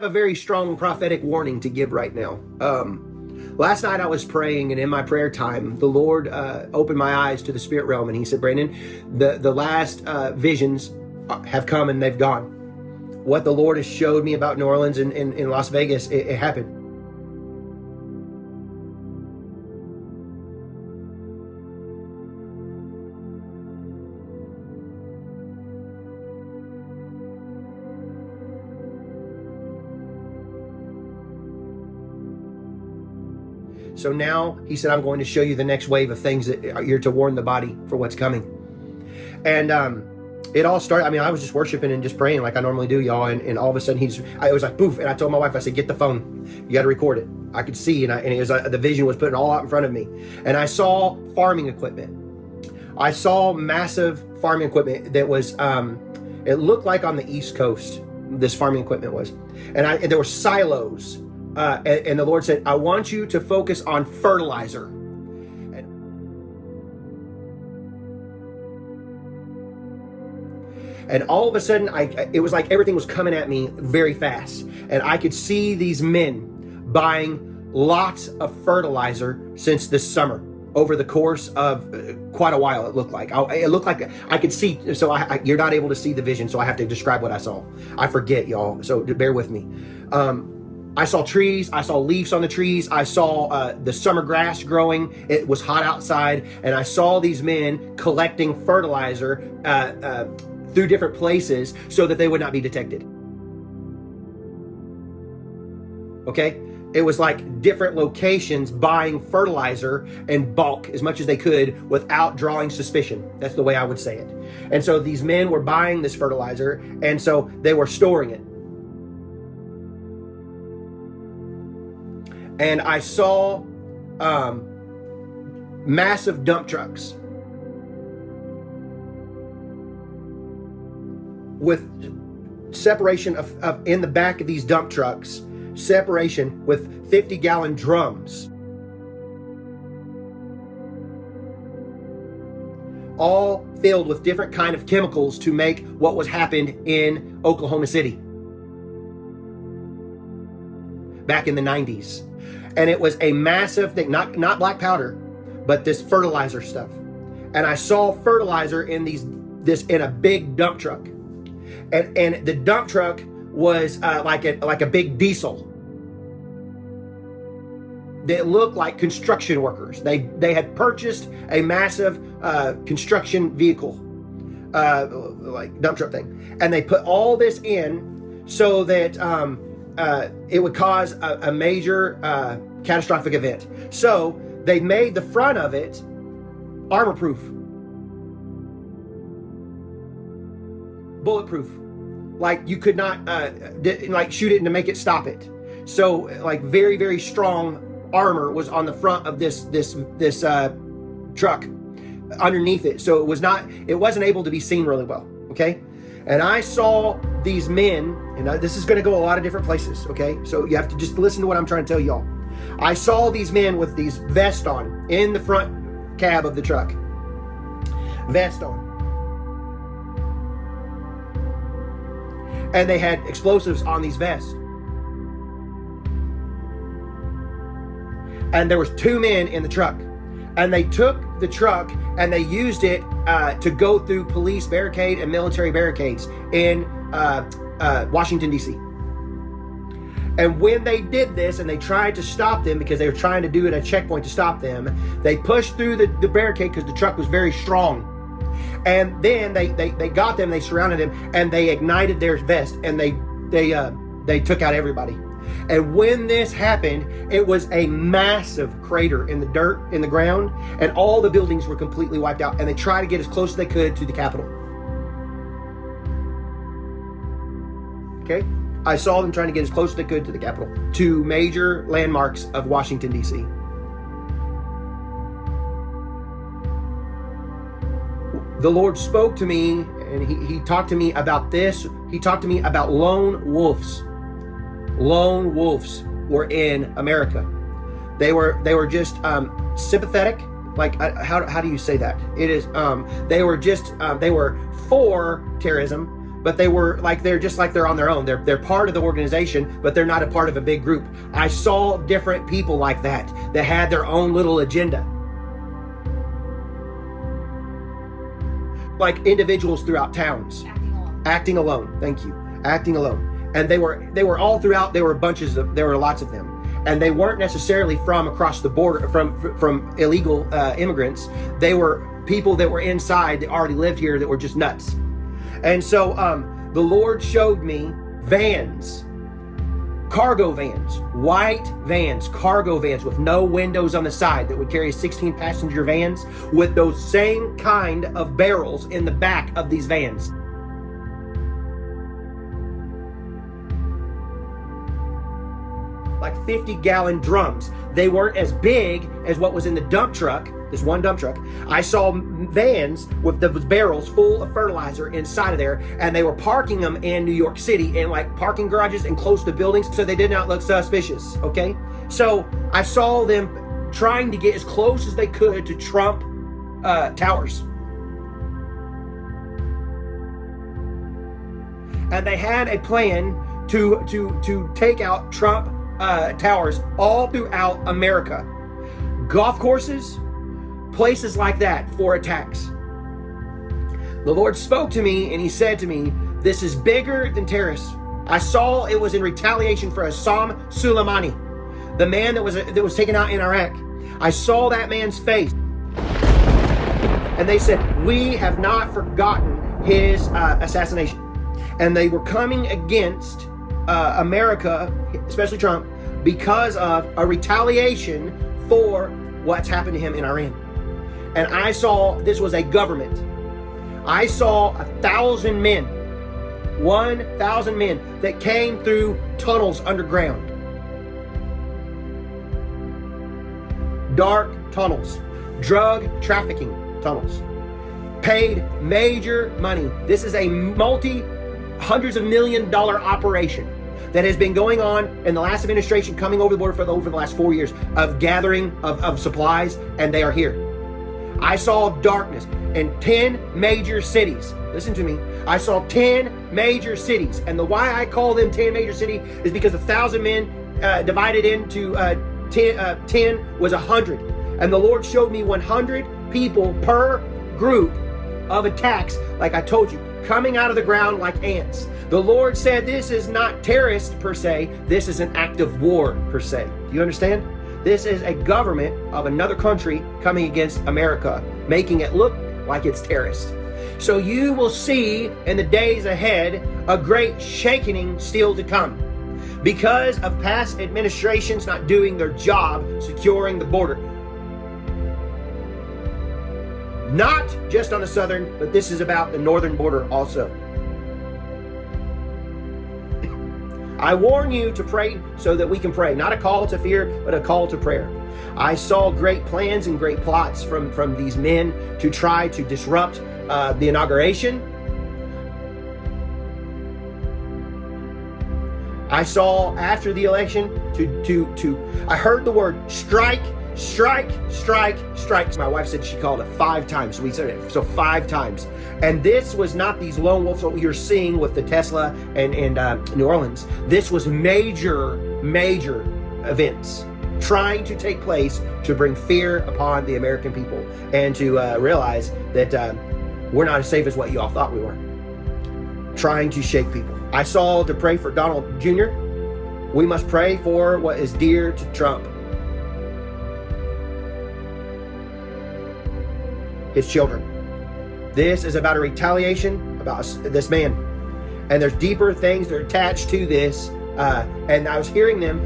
A very strong prophetic warning to give right now. Last night I was praying, and in my prayer time, the Lord opened my eyes to the spirit realm, and He said, "Brandon, the last visions have come and they've gone. What the Lord has showed me about New Orleans and in Las Vegas, it happened." So now He said, "I'm going to show you the next wave of things that you're to warn the body for what's coming." And it all started, I was just worshiping and just praying like I normally do, y'all. And all of a sudden I was like, poof. And I told my wife, I said, "Get the phone. You got to record it." I could see, and it was the vision was putting all out in front of me. And I saw farming equipment. I saw massive farming equipment that was, it looked like on the East Coast, this farming equipment was. And there were silos. And the Lord said, "I want you to focus on fertilizer." And all of a sudden, it was like everything was coming at me very fast. And I could see these men buying lots of fertilizer since this summer, over the course of quite a while. It looked like I could see. So you're not able to see the vision, so I have to describe what I saw. I forget, y'all, so bear with me. I saw trees, I saw leaves on the trees, I saw the summer grass growing. It was hot outside, and I saw these men collecting fertilizer through different places so that they would not be detected. Okay? It was like different locations buying fertilizer in bulk as much as they could without drawing suspicion. That's the way I would say it. And so these men were buying this fertilizer, and so they were storing it. And I saw massive dump trucks with separation of in the back of these dump trucks, separation with 50-gallon drums, all filled with different kind of chemicals to make what was happened in Oklahoma City back in the 90s. And it was a massive thing, not black powder, but this fertilizer stuff. And I saw fertilizer in in a big dump truck. And the dump truck was like a big diesel. They looked like construction workers. They had purchased a massive construction vehicle, like dump truck thing. And they put all this in so that it would cause a major catastrophic event. So they made the front of it armor-proof, bulletproof. Like you could not shoot it and to make it stop it. So like very, very strong armor was on the front of this truck underneath it. So it wasn't able to be seen really well. Okay. And I saw these men, and this is going to go a lot of different places, okay? So you have to just listen to what I'm trying to tell y'all. I saw these men with these vests on in the front cab of the truck. Vest on. And they had explosives on these vests. And there was 2 men in the truck. And they took the truck and they used it to go through police barricade and military barricades in Washington, D.C. And when they did this and they tried to stop them, because they were trying to do it at a checkpoint to stop them, they pushed through the barricade because the truck was very strong. And then they got them, they surrounded them, and they ignited their vest, and they took out everybody. And when this happened, it was a massive crater in the dirt, in the ground, and all the buildings were completely wiped out. And they tried to get as close as they could to the Capitol. Okay? I saw them trying to get as close as they could to the Capitol, to major landmarks of Washington, D.C. The Lord spoke to me, and he talked to me about this. He talked to me about lone wolves. Lone wolves were in America. They were just sympathetic. Like how do you say that? It is they were for terrorism, but they're just like they're on their own. They're part of the organization, but they're not a part of a big group. I saw different people like that had their own little agenda. Like individuals throughout towns. Acting alone. Thank you. Acting alone. And they were all throughout. There were lots of them. And they weren't necessarily from across the border, from illegal immigrants. They were people that were inside that already lived here that were just nuts. And so the Lord showed me vans, cargo vans, white vans, cargo vans with no windows on the side that would carry 16 passenger vans with those same kind of barrels in the back of these vans. Like 50-gallon drums. They weren't as big as what was in the dump truck, this one dump truck. I saw vans with those barrels full of fertilizer inside of there, and they were parking them in New York City in like parking garages and close to buildings so they did not look suspicious, okay? So I saw them trying to get as close as they could to Trump towers. And they had a plan to take out Trump towers all throughout America. Golf courses, places like that for attacks. The Lord spoke to me and he said to me, this is bigger than terrorists. I saw it was in retaliation for Hassan Soleimani, the man that was taken out in Iraq. I saw that man's face. And they said, we have not forgotten his assassination. And they were coming against America, especially Trump, because of a retaliation for what's happened to him in Iran. And I saw this was a government. I saw 1,000 men, 1,000 men that came through tunnels underground. Dark tunnels, drug trafficking tunnels, paid major money. This is a hundreds of $1 million operation that has been going on in the last administration, coming over the border over the last 4 years of gathering of supplies, and they are here. I saw darkness in 10 major cities. Listen to me. I saw 10 major cities, and the why I call them 10 major cities is because 1,000 men divided into 10 was 100, and the Lord showed me 100 people per group of attacks, like I told you, coming out of the ground like ants. The Lord said this is not terrorist per se, this is an act of war per se. Do you understand? This is a government of another country coming against America, making it look like it's terrorist. So you will see in the days ahead a great shaking still to come because of past administrations not doing their job securing the border. Not just on the southern, but this is about the northern border also. I warn you to pray so that we can pray. Not a call to fear, but a call to prayer. I saw great plans and great plots from these men to try to disrupt the inauguration. I saw after the election I heard the word strike. My wife said she called it 5 times. So we said it 5 times. And this was not these lone wolves that you're seeing with the Tesla and New Orleans. This was major events trying to take place to bring fear upon the American people and to realize that we're not as safe as what you all thought we were. Trying to shake people. I saw to pray for Donald Jr. We must pray for what is dear to Trump. His children. This is about a retaliation about this man. And there's deeper things that are attached to this. And I was hearing them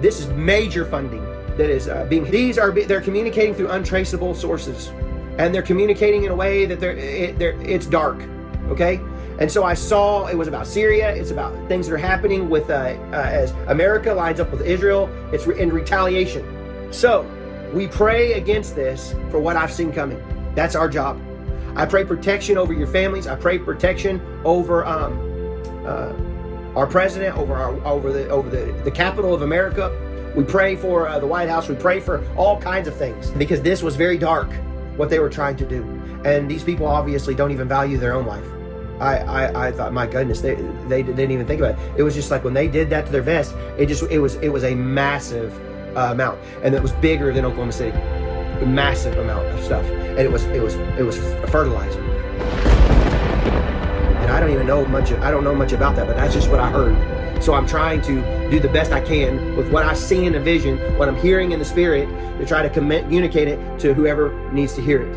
this is major funding that is they're communicating through untraceable sources. And they're communicating in a way that it's dark. Okay? And so I saw it was about Syria. It's about things that are happening with as America lines up with Israel. It's in retaliation. So we pray against this for what I've seen coming. That's our job. I pray protection over your families. I pray protection over our president, over the capital of America. We pray for the White House. We pray for all kinds of things because this was very dark what they were trying to do, and these people obviously don't even value their own life. I thought, my goodness, they didn't even think about it. It was just like when they did that to their vest, it was a massive amount, and it was bigger than Oklahoma City, a massive amount of stuff, and it was fertilizer. And I don't know much about that, but that's just what I heard. So I'm trying to do the best I can with what I see in the vision, what I'm hearing in the spirit, to try to communicate it to whoever needs to hear it.